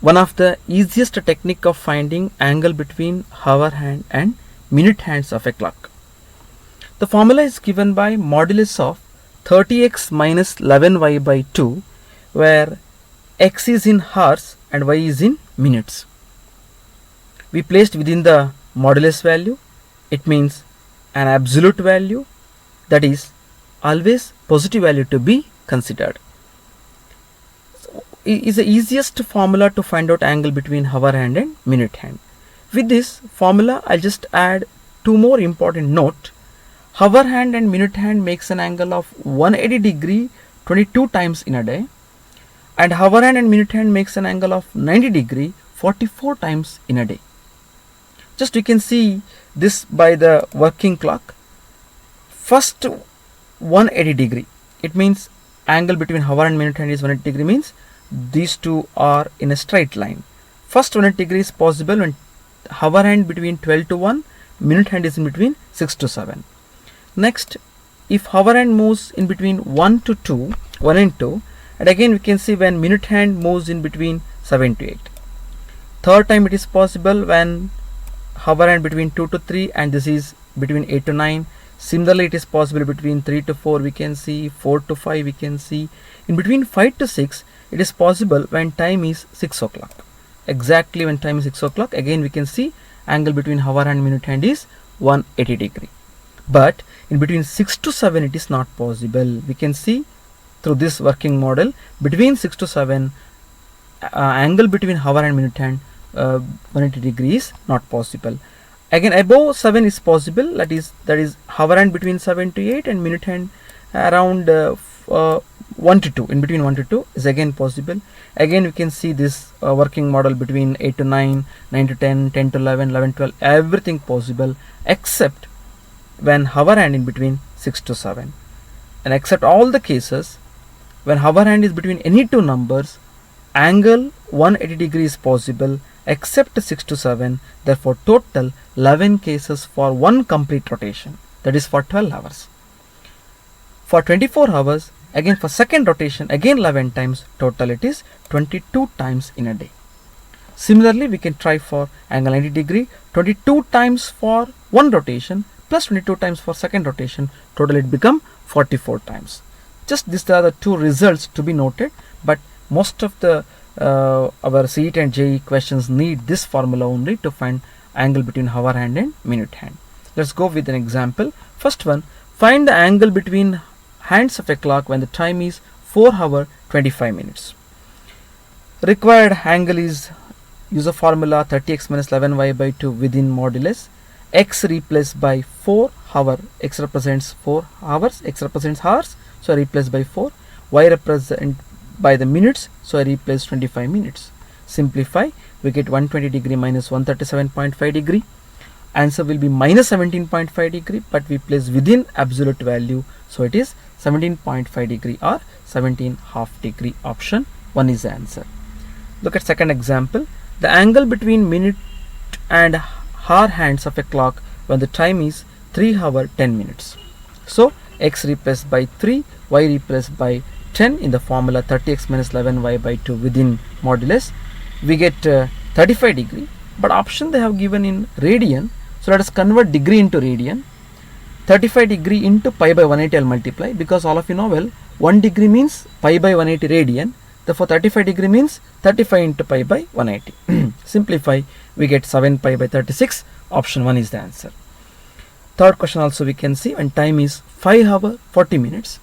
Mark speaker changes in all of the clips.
Speaker 1: one of the easiest technique of finding angle between hour hand and minute hands of a clock. The formula is given by modulus of 30x minus 11y by 2, where x is in hours and y is in minutes. We placed within the modulus value, it means an absolute value, that is always positive value to be considered. Is the easiest formula to find out angle between hour hand and minute hand. With this formula, I'll just add two more important note. Hour hand and minute hand makes an angle of 180 degree 22 times in a day, and hour hand and minute hand makes an angle of 90 degree 44 times in a day. Just you can see this by the working clock. First 180 degree, it means angle between hour and minute hand is 180 degree, means these two are in a straight line. First 180 degree is possible when hour hand between 12 to 1, minute hand is in between 6 to 7. Next, if hour hand moves in between 1 to 2, 1 and 2, and again we can see when minute hand moves in between 7 to 8. Third time it is possible when hour hand between 2 to 3, and this is between 8 to 9. Similarly, it is possible between 3 to 4 we can see, 4 to 5 we can see. In between 5 to 6, it is possible when time is 6 o'clock. Exactly when time is 6 o'clock, again we can see angle between hour and minute hand is 180 degree. But in between 6 to 7 it is not possible. We can see through this working model, between 6 to 7 angle between hour and minute hand 180 degree is not possible. Again above 7 is possible, that is hour hand between 7 to 8 and minute hand around 1 to 2, in between 1 to 2 is again possible. Again we can see this working model between 8 to 9, 9 to 10, 10 to 11, 11 to 12, everything possible except when hour hand in between 6 to 7. And except all the cases when hour hand is between any two numbers, angle 180 degree is possible except 6 to 7. Therefore total 11 cases for one complete rotation, that is for 12 hours. For 24 hours, again for second rotation, again 11 times, total it is 22 times in a day. Similarly, we can try for angle 90 degree, 22 times for one rotation plus 22 times for second rotation, total it become 44 times. Just these are the two results to be noted, but most of the our CET and JEE questions need this formula only to find angle between hour hand and minute hand. Let's go with an example. First one, find the angle between hands of a clock when the time is 4 hours 25 minutes. Required angle is, use a formula 30x minus 11y by 2 within modulus. X replaced by 4 hour, x represents 4 hours, x represents hours, so I replace by 4. Y represent by the minutes, so I replace 25 minutes. Simplify, we get 120 degree minus 137.5 degree. Answer will be minus 17.5 degree, but we place within absolute value, so it is 17.5 degree or 17.5 degree. Option 1 is the answer. Look at second example. The angle between minute and hour hands of a clock when the time is 3 hours 10 minutes. So x replaced by 3, y replaced by 10 in the formula 30x minus 11y by 2 within modulus. We get 35 degree, but option they have given in radian, so let us convert degree into radian. 35 degree into pi by 180 I'll multiply, because all of you know well 1 degree means pi by 180 radian, therefore 35 degree means 35 into pi by 180. Simplify, we get 7 pi by 36. Option 1 is the answer. Third question also we can see when time is 5 hours 40 minutes.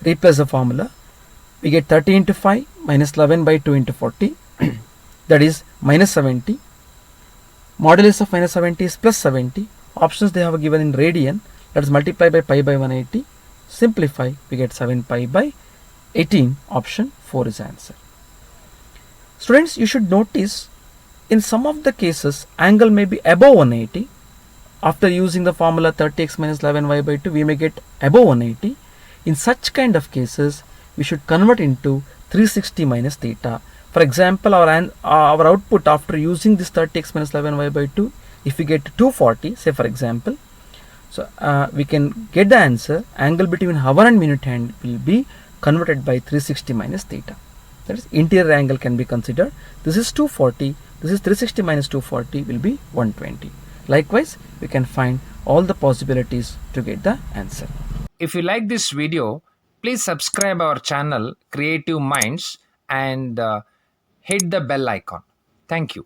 Speaker 1: Replace the formula, we get 30 into 5 minus 11 by 2 into 40, that is minus 70. Modulus of minus 70 is plus 70. Options they have given in radian, let us multiply by pi by 180. Simplify, we get 7 pi by 18. Option 4 is the answer. Students, you should notice in some of the cases angle may be above 180. After using the formula 30x minus 11y by 2, we may get above 180. In such kind of cases, we should convert into 360 minus theta. For example, our output after using this 30x minus 11y by 2, if we get 240, say for example, so we can get the answer, angle between hour and minute hand will be converted by 360 minus theta. that is interior angle can be considered. This is 240, this is 360 minus 240 will be 120. Likewise, we can find all the possibilities to get the answer.
Speaker 2: If you like this video, please subscribe our channel Creative Minds and hit the bell icon. Thank you.